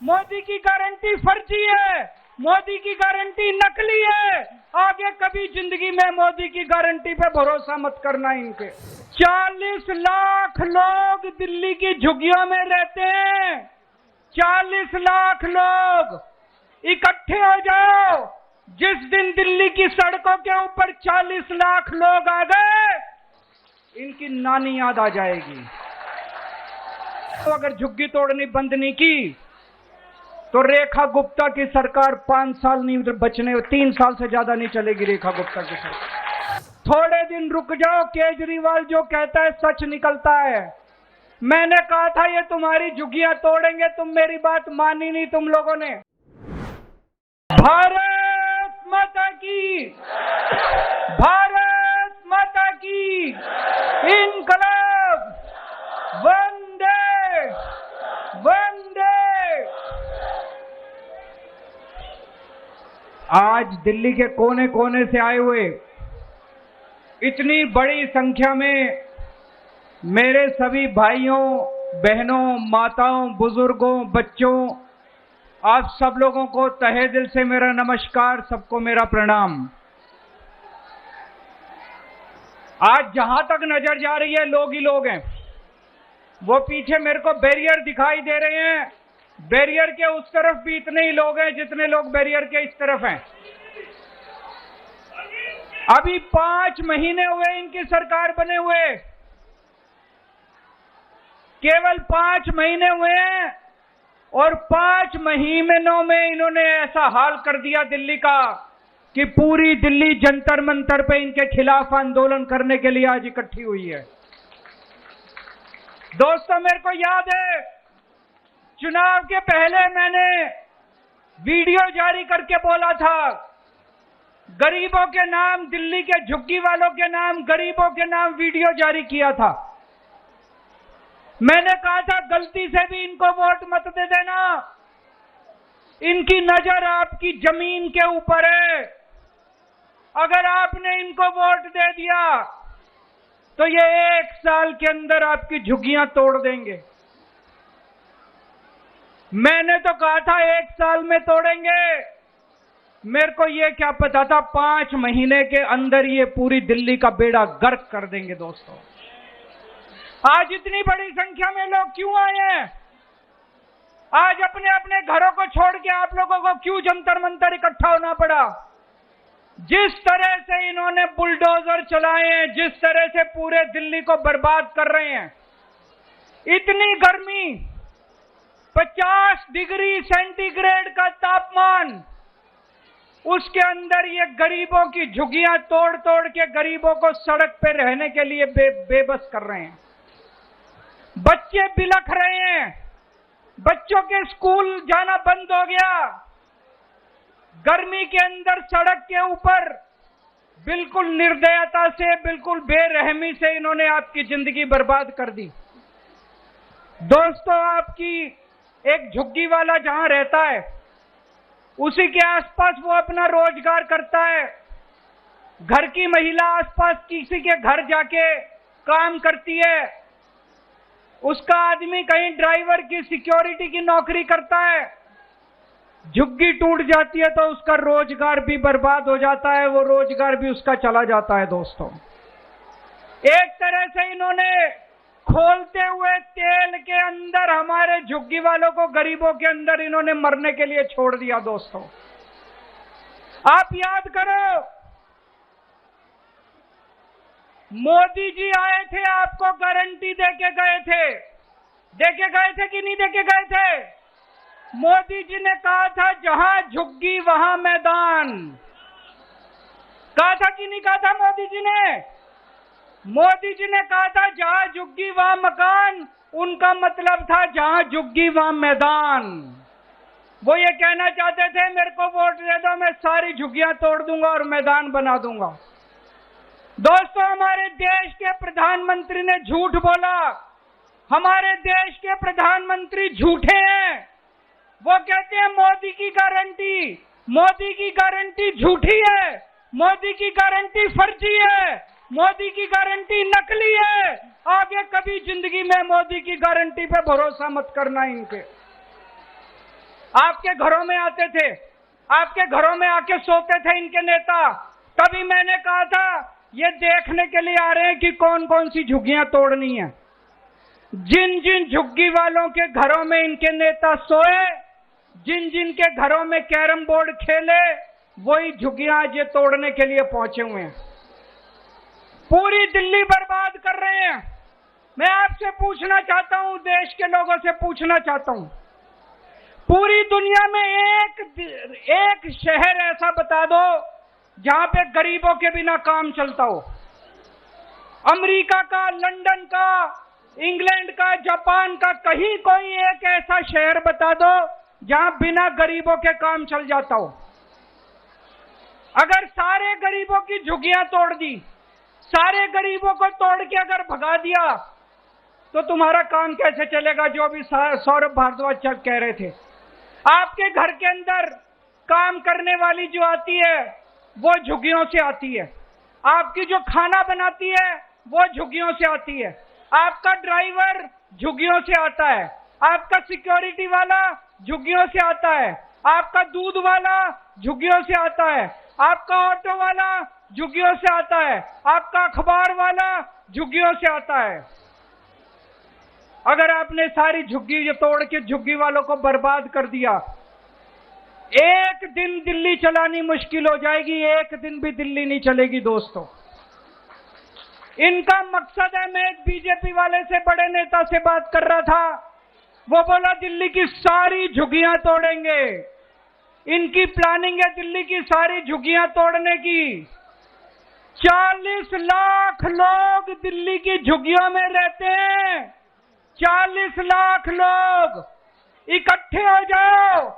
मोदी की गारंटी फर्जी है, मोदी की गारंटी नकली है। आगे कभी जिंदगी में मोदी की गारंटी पे भरोसा मत करना इनके। 40 लाख लोग दिल्ली की झुग्गियों में रहते हैं। 40 लाख लोग इकट्ठे हो जाओ। जिस दिन दिल्ली की सड़कों के ऊपर 40 लाख लोग आ गए, इनकी नानी याद आ जाएगी। तो अगर झुग्गी तोड़नी बंद नहीं की तो रेखा गुप्ता की सरकार 5 साल नहीं बचने, 3 साल से ज्यादा नहीं चलेगी रेखा गुप्ता की सरकार। थोड़े दिन रुक जाओ, केजरीवाल जो कहता है सच निकलता है। मैंने कहा था ये तुम्हारी झुग्गियां तोड़ेंगे, तुम मेरी बात मानी नहीं तुम लोगों ने। भारत माता की, भारत माता की इंकलाब, वंदे वंदे। आज दिल्ली के कोने कोने से आए हुए इतनी बड़ी संख्या में मेरे सभी भाइयों, बहनों, माताओं, बुजुर्गों, बच्चों, आप सब लोगों को तहे दिल से मेरा नमस्कार, सबको मेरा प्रणाम। आज जहां तक नजर जा रही है लोग ही लोग हैं। वो पीछे मेरे को बैरियर दिखाई दे रहे हैं, बैरियर के उस तरफ भी इतने ही लोग हैं जितने लोग बैरियर के इस तरफ हैं। अभी 5 महीने हुए इनकी सरकार बने हुए, केवल 5 महीने हुए हैं और 5 महीनों में इन्होंने ऐसा हाल कर दिया दिल्ली का कि पूरी दिल्ली जंतर मंतर पे इनके खिलाफ आंदोलन करने के लिए आज इकट्ठी हुई है। दोस्तों, मेरे को याद है चुनाव के पहले मैंने वीडियो जारी करके बोला था, गरीबों के नाम, दिल्ली के झुग्गी वालों के नाम, गरीबों के नाम वीडियो जारी किया था। मैंने कहा था गलती से भी इनको वोट मत दे देना, इनकी नजर आपकी जमीन के ऊपर है। अगर आपने इनको वोट दे दिया तो ये 1 साल के अंदर आपकी झुग्गियां तोड़ देंगे। मैंने तो कहा था 1 साल में तोड़ेंगे, मेरे को ये क्या पता था 5 महीने के अंदर ये पूरी दिल्ली का बेड़ा गर्क कर देंगे। दोस्तों, आज इतनी बड़ी संख्या में लोग क्यों आए हैं? आज अपने अपने घरों को छोड़ के आप लोगों को क्यों जंतर मंतर इकट्ठा होना पड़ा? जिस तरह से इन्होंने बुलडोजर चलाए हैं, जिस तरह से पूरे दिल्ली को बर्बाद कर रहे हैं, इतनी गर्मी, 50 डिग्री सेंटीग्रेड का तापमान, उसके अंदर ये गरीबों की झुग्गियां तोड़ तोड़ के गरीबों को सड़क पे रहने के लिए बेबस कर रहे हैं। बच्चे बिलख रहे हैं, बच्चों के स्कूल जाना बंद हो गया। गर्मी के अंदर सड़क के ऊपर बिल्कुल निर्दयता से, बिल्कुल बेरहमी से इन्होंने आपकी जिंदगी बर्बाद कर दी। दोस्तों, आपकी एक झुग्गी वाला जहां रहता है उसी के आसपास वो अपना रोजगार करता है। घर की महिला आसपास किसी के घर जाके काम करती है, उसका आदमी कहीं ड्राइवर की, सिक्योरिटी की नौकरी करता है। झुग्गी टूट जाती है तो उसका रोजगार भी बर्बाद हो जाता है, वो रोजगार भी उसका चला जाता है। दोस्तों, एक तरह से इन्होंने खोलते हुए तेल के अंदर हमारे झुग्गी वालों को, गरीबों के अंदर इन्होंने मरने के लिए छोड़ दिया। दोस्तों, आप याद करो, मोदी जी आए थे, आपको गारंटी देके गए थे। देके गए थे कि नहीं देके गए थे? मोदी जी ने कहा था जहां झुग्गी वहां मैदान। कहा था कि नहीं कहा था मोदी जी ने? मोदी जी ने कहा था जहां झुग्गी वहां मकान, उनका मतलब था जहां झुग्गी वहां मैदान। वो ये कहना चाहते थे मेरे को वोट दे दो, मैं सारी झुग्गियां तोड़ दूंगा और मैदान बना दूंगा। दोस्तों, हमारे देश के प्रधानमंत्री ने झूठ बोला। हमारे देश के प्रधानमंत्री झूठे हैं। वो कहते हैं मोदी की गारंटी, मोदी की गारंटी झूठी है, मोदी की गारंटी फर्जी है, मोदी की गारंटी नकली है। आगे कभी जिंदगी में मोदी की गारंटी पे भरोसा मत करना इनके। आपके घरों में आते थे, आपके घरों में आके सोते थे इनके नेता। तभी मैंने कहा था ये देखने के लिए आ रहे हैं कि कौन कौन सी झुग्गियां तोड़नी है। जिन जिन झुग्गी वालों के घरों में इनके नेता सोए, जिन जिन के घरों में कैरम बोर्ड खेले, वही झुग्गियां आज ये तोड़ने के लिए पहुंचे हुए हैं। पूरी दिल्ली बर्बाद कर रहे हैं। मैं आपसे पूछना चाहता हूं, देश के लोगों से पूछना चाहता हूं, पूरी दुनिया में एक शहर ऐसा बता दो जहां पे गरीबों के बिना काम चलता हो। अमेरिका का, लंदन का, इंग्लैंड का, जापान का, कहीं कोई एक ऐसा शहर बता दो जहां बिना गरीबों के काम चल जाता हो। अगर सारे गरीबों की झुग्गियां तोड़ दी, सारे गरीबों को तोड़ के अगर भगा दिया, तो तुम्हारा काम कैसे चलेगा? जो भी सौरभ भारद्वाज कह रहे थे, आपके घर के अंदर काम करने वाली जो आती है वो झुग्गियों से आती है, आपकी जो खाना बनाती है वो झुग्गियों से आती है, आपका ड्राइवर झुग्गियों से आता है, आपका सिक्योरिटी वाला झुग्गियों से आता है, आपका दूध वाला झुग्गियों से आता है, आपका ऑटो वाला झुग्गियों से आता है, आपका अखबार वाला झुग्गियों से आता है। अगर आपने सारी झुग्गी तोड़ के झुग्गी वालों को बर्बाद कर दिया, एक दिन दिल्ली चलानी मुश्किल हो जाएगी, एक दिन भी दिल्ली नहीं चलेगी दोस्तों। इनका मकसद है, मैं एक बीजेपी वाले से, बड़े नेता से बात कर रहा था, वो बोला दिल्ली की सारी झुग्गियां तोड़ेंगे। इनकी प्लानिंग है दिल्ली की सारी झुग्गियां तोड़ने की। 40 लाख लोग दिल्ली की झुग्गियों में रहते हैं। 40 लाख लोग इकट्ठे हो जाओ।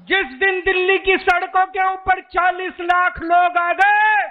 जिस दिन दिल्ली की सड़कों के ऊपर 40 लाख लोग आ गए,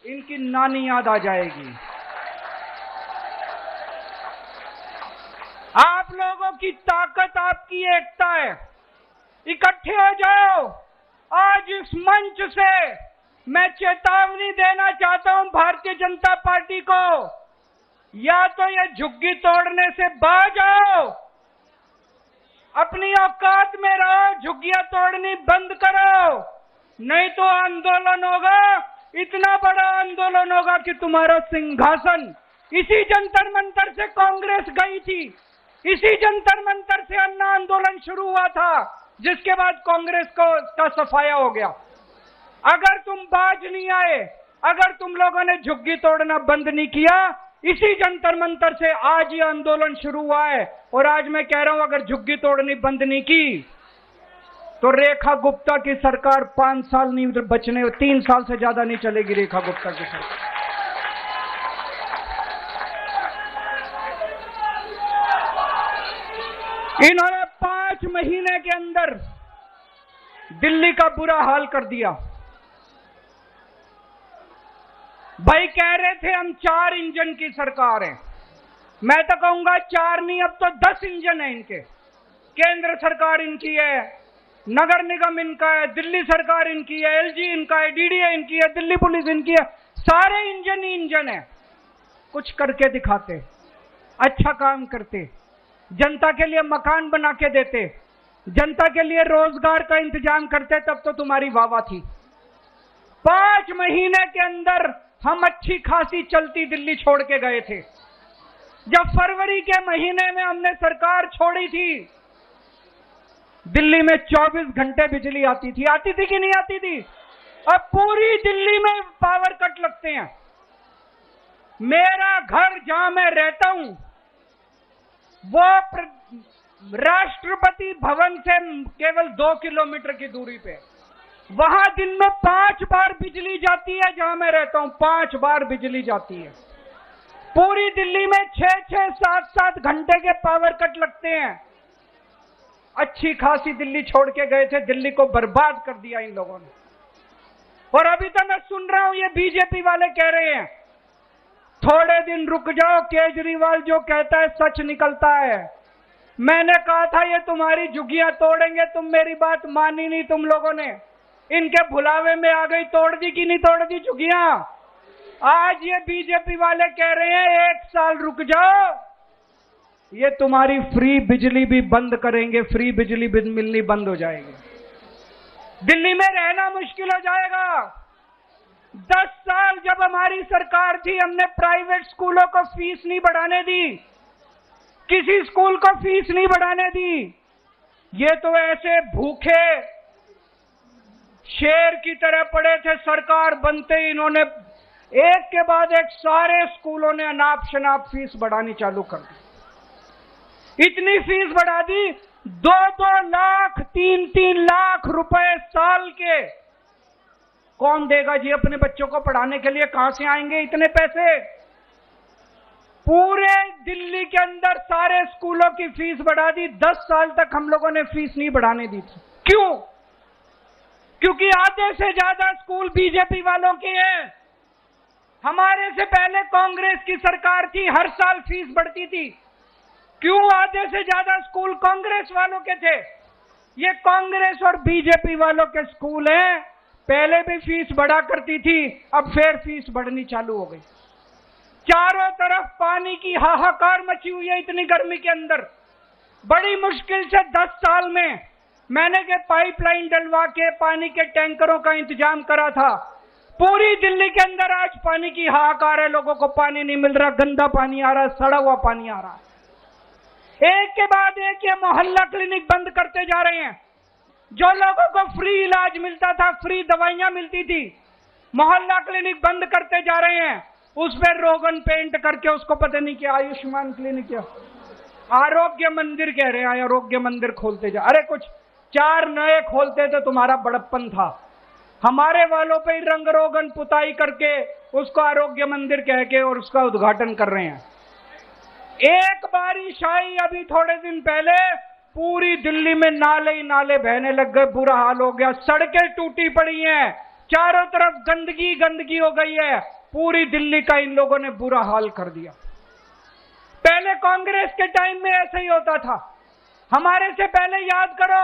इनकी नानी याद आ जाएगी। आप लोगों की ताकत, आपकी एकता है। इकट्ठे हो जाओ। आज इस मंच से मैं चेतावनी देना चाहता हूं भारतीय जनता पार्टी को, या तो ये झुग्गी तोड़ने से बाज आओ, अपनी औकात में रहो, झुग्गियां तोड़नी बंद करो, नहीं तो आंदोलन होगा, इतना बड़ा आंदोलन होगा कि तुम्हारा सिंहासन। इसी जंतर मंतर से कांग्रेस गई थी, इसी जंतर मंतर से अन्ना आंदोलन शुरू हुआ था, जिसके बाद कांग्रेस का सफाया हो गया। अगर तुम बाज नहीं आए, अगर तुम लोगों ने झुग्गी तोड़ना बंद नहीं किया, इसी जंतर मंतर से आज ये आंदोलन शुरू हुआ है। और आज मैं कह रहा हूं, अगर झुग्गी तोड़नी बंद नहीं की तो रेखा गुप्ता की सरकार 5 साल नहीं बचने, 3 साल से ज्यादा नहीं चलेगी रेखा गुप्ता की सरकार। इन्होंने 5 महीने के अंदर दिल्ली का बुरा हाल कर दिया। भाई कह रहे थे हम 4 इंजन की सरकार है, मैं तो कहूंगा 4 नहीं, अब तो 10 इंजन है इनके। केंद्र सरकार इनकी है, नगर निगम इनका है, दिल्ली सरकार इनकी है, एलजी इनका है, डीडीए इनकी है, दिल्ली पुलिस इनकी है, सारे इंजन ही इंजन है। कुछ करके दिखाते, अच्छा काम करते, जनता के लिए मकान बना के देते, जनता के लिए रोजगार का इंतजाम करते, तब तो तुम्हारी वाहवाह थी। 5 महीने के अंदर हम अच्छी खासी चलती दिल्ली छोड़ के गए थे। जब फरवरी के महीने में हमने सरकार छोड़ी थी, दिल्ली में 24 घंटे बिजली आती थी कि नहीं आती थी? अब पूरी दिल्ली में पावर कट लगते हैं। मेरा घर जहां मैं रहता हूं, वो राष्ट्रपति भवन से केवल 2 किलोमीटर की दूरी पे, वहां दिन में 5 बार बिजली जाती है। जहां मैं रहता हूं 5 बार बिजली जाती है। पूरी दिल्ली में 6-6, 7-7 घंटे के पावर कट लगते हैं। अच्छी खासी दिल्ली छोड़ के गए थे, दिल्ली को बर्बाद कर दिया इन लोगों ने। और अभी तो मैं सुन रहा हूं ये बीजेपी वाले कह रहे हैं थोड़े दिन रुक जाओ, केजरीवाल जो कहता है सच निकलता है। मैंने कहा था ये तुम्हारी झुग्गियां तोड़ेंगे, तुम मेरी बात मानी नहीं तुम लोगों ने। इनके भुलावे में आ गई, तोड़ दी कि नहीं तोड़ दी झुग्गियां? आज ये बीजेपी वाले कह रहे हैं 1 साल रुक जाओ, ये तुम्हारी फ्री बिजली भी बंद करेंगे, फ्री बिजली भी मिलनी बंद हो जाएगी। दिल्ली में रहना मुश्किल हो जाएगा। 10 साल जब हमारी सरकार थी, हमने प्राइवेट स्कूलों को फीस नहीं बढ़ाने दी, किसी स्कूल को फीस नहीं बढ़ाने दी। ये तो ऐसे भूखे शेर की तरह पड़े थे। सरकार बनते ही इन्होंने एक के बाद एक सारे स्कूलों ने अनाप शनाप फीस बढ़ानी चालू कर दी। इतनी फीस बढ़ा दी, 2-2 लाख 3-3 लाख रुपए साल के कौन देगा जी अपने बच्चों को पढ़ाने के लिए? कहां से आएंगे इतने पैसे? पूरे दिल्ली के अंदर सारे स्कूलों की फीस बढ़ा दी। 10 साल तक हम लोगों ने फीस नहीं बढ़ाने दी थी। क्यों? क्योंकि आधे से ज्यादा स्कूल बीजेपी वालों के हैं। हमारे से पहले कांग्रेस की सरकार थी, हर साल फीस बढ़ती थी। क्यों आधे से ज्यादा स्कूल कांग्रेस वालों के थे? ये कांग्रेस और बीजेपी वालों के स्कूल हैं। पहले भी फीस बढ़ा करती थी, अब फिर फीस बढ़नी चालू हो गई। चारों तरफ पानी की हाहाकार मची हुई है। इतनी गर्मी के अंदर बड़ी मुश्किल से 10 साल में मैंने के पाइपलाइन डलवा के पानी के टैंकरों का इंतजाम करा था। पूरी दिल्ली के अंदर आज पानी की हाहाकार है। लोगों को पानी नहीं मिल रहा, गंदा पानी आ रहा है, सड़ा हुआ पानी आ रहा है। एक के बाद एक ये मोहल्ला क्लिनिक बंद करते जा रहे हैं। जो लोगों को फ्री इलाज मिलता था, फ्री दवाइयां मिलती थी, मोहल्ला क्लिनिक बंद करते जा रहे हैं। उसमें रोगन पेंट करके उसको पता नहीं क्या आयुष्मान क्लिनिक क्या आरोग्य मंदिर कह रहे हैं। आरोग्य मंदिर खोलते जा, अरे कुछ 4 नए खोलते तो तुम्हारा बड़प्पन था। हमारे वालों पे रंग रोगन पुताई करके उसको आरोग्य मंदिर कह के और उसका उद्घाटन कर रहे हैं। एक बारिश आई अभी थोड़े दिन पहले, पूरी दिल्ली में नाले ही नाले बहने लग गए, बुरा हाल हो गया। सड़कें टूटी पड़ी हैं, चारों तरफ गंदगी गंदगी हो गई है। पूरी दिल्ली का इन लोगों ने बुरा हाल कर दिया। पहले कांग्रेस के टाइम में ऐसा ही होता था। हमारे से पहले याद करो,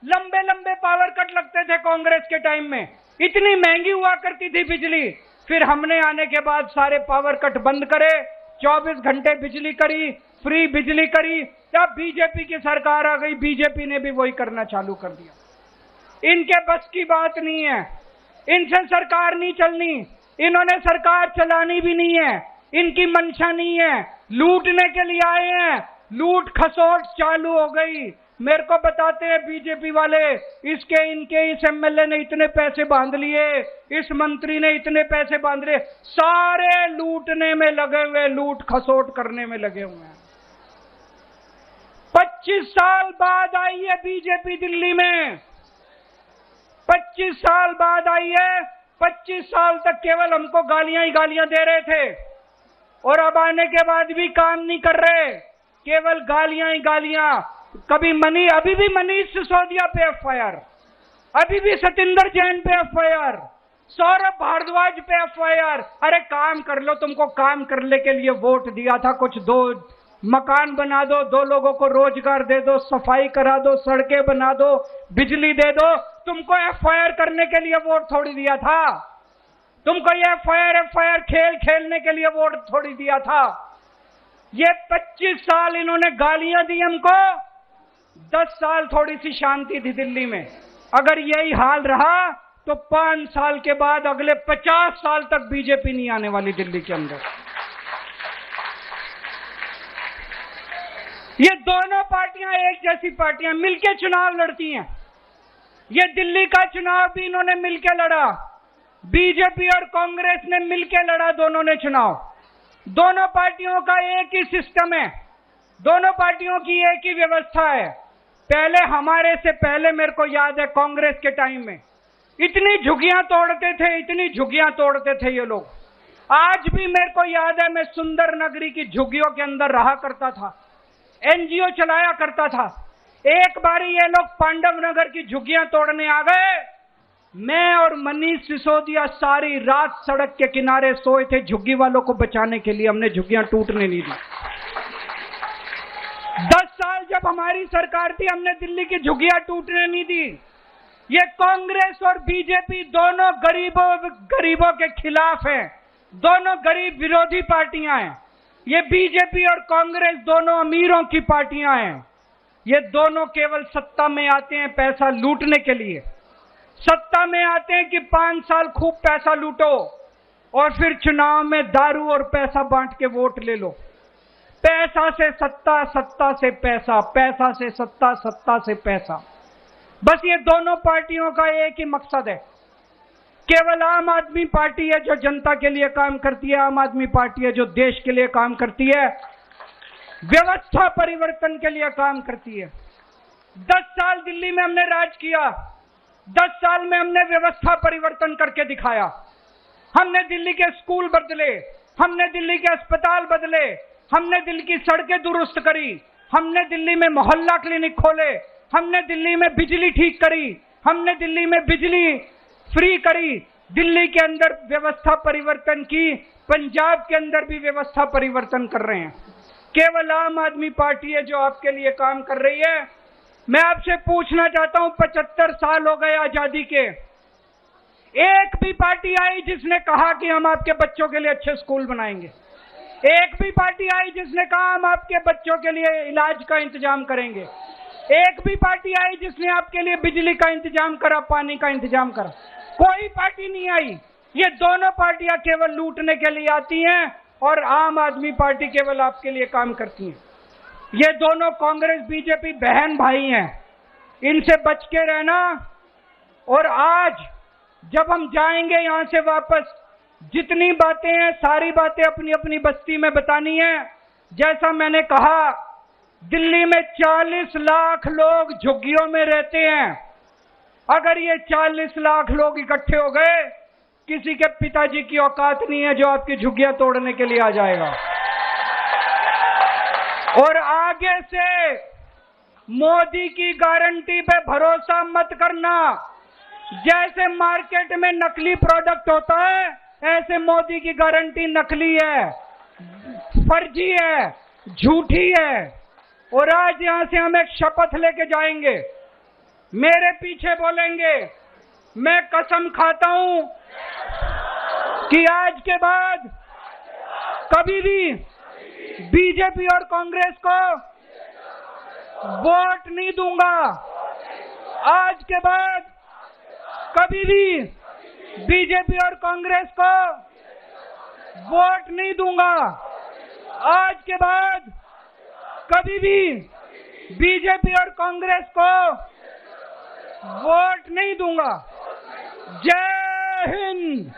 लंबे लंबे पावर कट लगते थे कांग्रेस के टाइम में। इतनी महंगी हुआ करती थी बिजली। फिर हमने आने के बाद सारे पावर कट बंद करे, 24 घंटे बिजली करी, फ्री बिजली करी। जब बीजेपी की सरकार आ गई, बीजेपी ने भी वही करना चालू कर दिया। इनके बस की बात नहीं है, इनसे सरकार नहीं चलनी, इन्होंने सरकार चलानी भी नहीं है, इनकी मंशा नहीं है। लूटने के लिए आए हैं, लूट खसोट चालू हो गई। मेरे को बताते हैं बीजेपी वाले, इसके इनके इस एमएलए ने इतने पैसे बांध लिए, इस मंत्री ने इतने पैसे बांध लिए। सारे लूटने में लगे हुए, लूट खसोट करने में लगे हुए हैं। 25 साल बाद आई है बीजेपी दिल्ली में, 25 साल बाद आई है। 25 साल तक केवल हमको गालियां ही गालियां दे रहे थे और अब आने के बाद भी काम नहीं कर रहे, केवल गालियां ही गालियां। कभी अभी भी मनीष सिसोदिया पे एफआईआर, अभी भी सतिंदर जैन पे एफआईआर, सौरभ भारद्वाज पे एफआईआर। अरे काम कर लो, तुमको काम करने के लिए वोट दिया था। कुछ 2 मकान बना दो, 2 लोगों को रोजगार दे दो, सफाई करा दो, सड़कें बना दो, बिजली दे दो। तुमको एफआईआर करने के लिए वोट थोड़ी दिया था। तुमको ये एफआईआर खेल खेलने के लिए वोट थोड़ी दिया था। ये 25 साल इन्होंने गालियां दी हमको, 10 साल थोड़ी सी शांति थी दिल्ली में। अगर यही हाल रहा तो 5 साल के बाद अगले 50 साल तक बीजेपी नहीं आने वाली दिल्ली के अंदर। ये दोनों पार्टियां एक जैसी पार्टियां मिलकर चुनाव लड़ती हैं। ये दिल्ली का चुनाव भी इन्होंने मिलकर लड़ा, बीजेपी और कांग्रेस ने मिलकर लड़ा दोनों ने चुनाव। दोनों पार्टियों का एक ही सिस्टम है, दोनों पार्टियों की एक ही व्यवस्था है। पहले हमारे से पहले मेरे को याद है कांग्रेस के टाइम में इतनी झुग्गियां तोड़ते थे, इतनी झुग्गियां तोड़ते थे ये लोग। आज भी मेरे को याद है, मैं सुंदर नगरी की झुग्गियों के अंदर रहा करता था, एनजीओ चलाया करता था। एक बारी ये लोग पांडव नगर की झुग्गियां तोड़ने आ गए। मैं और मनीष सिसोदिया सारी रात सड़क के किनारे सोए थे झुग्गी वालों को बचाने के लिए। हमने झुग्गियां टूटने नहीं दी। 10 साल जब हमारी सरकार थी, हमने दिल्ली की झुग्गियां टूटने नहीं दी। ये कांग्रेस और बीजेपी दोनों गरीबों के खिलाफ हैं, दोनों गरीब विरोधी पार्टियां हैं। ये बीजेपी और कांग्रेस दोनों अमीरों की पार्टियां हैं। ये दोनों केवल सत्ता में आते हैं पैसा लूटने के लिए। सत्ता में आते हैं कि 5 साल खूब पैसा लूटो और फिर चुनाव में दारू और पैसा बांट के वोट ले लो। पैसा से सत्ता, सत्ता से पैसा, पैसा से सत्ता, सत्ता से पैसा। बस ये दोनों पार्टियों का एक ही मकसद है। केवल आम आदमी पार्टी है जो जनता के लिए काम करती है, आम आदमी पार्टी है जो देश के लिए काम करती है, व्यवस्था परिवर्तन के लिए काम करती है। 10 साल दिल्ली में हमने राज किया, 10 साल में हमने व्यवस्था परिवर्तन करके दिखाया। हमने दिल्ली के स्कूल बदले, हमने दिल्ली के अस्पताल बदले, हमने दिल्ली की सड़कें दुरुस्त करी, हमने दिल्ली में मोहल्ला क्लिनिक खोले, हमने दिल्ली में बिजली ठीक करी, हमने दिल्ली में बिजली फ्री करी, दिल्ली के अंदर व्यवस्था परिवर्तन की, पंजाब के अंदर भी व्यवस्था परिवर्तन कर रहे हैं। केवल आम आदमी पार्टी है जो आपके लिए काम कर रही है। मैं आपसे पूछना चाहता हूं, 75 साल हो गए आजादी के, एक भी पार्टी आई जिसने कहा कि हम आपके बच्चों के लिए अच्छे स्कूल बनाएंगे? एक भी पार्टी आई जिसने कहा हम आपके बच्चों के लिए इलाज का इंतजाम करेंगे? एक भी पार्टी आई जिसने आपके लिए बिजली का इंतजाम करा, पानी का इंतजाम करा? कोई पार्टी नहीं आई। ये दोनों पार्टियां केवल लूटने के लिए आती हैं और आम आदमी पार्टी केवल आपके लिए काम करती है। ये दोनों कांग्रेस बीजेपी बहन भाई हैं, इनसे बच के रहना। और आज जब हम जाएंगे यहां से वापस, जितनी बातें हैं सारी बातें अपनी अपनी बस्ती में बतानी है। जैसा मैंने कहा, दिल्ली में 40 लाख लोग झुग्गियों में रहते हैं। अगर ये 40 लाख लोग इकट्ठे हो गए, किसी के पिताजी की औकात नहीं है जो आपकी झुग्गियां तोड़ने के लिए आ जाएगा। और आगे से मोदी की गारंटी पे भरोसा मत करना। जैसे मार्केट में नकली प्रोडक्ट होता है, ऐसे मोदी की गारंटी नकली है, फर्जी है, झूठी है। और आज यहां से हम एक शपथ लेके जाएंगे, मेरे पीछे बोलेंगे, मैं कसम खाता हूं कि आज के बाद कभी भी बीजेपी और कांग्रेस को वोट नहीं दूंगा। आज के बाद कभी भी बीजेपी और कांग्रेस को वोट नहीं दूंगा। आज के बाद कभी भी बीजेपी और कांग्रेस को वोट नहीं दूंगा। जय हिंद।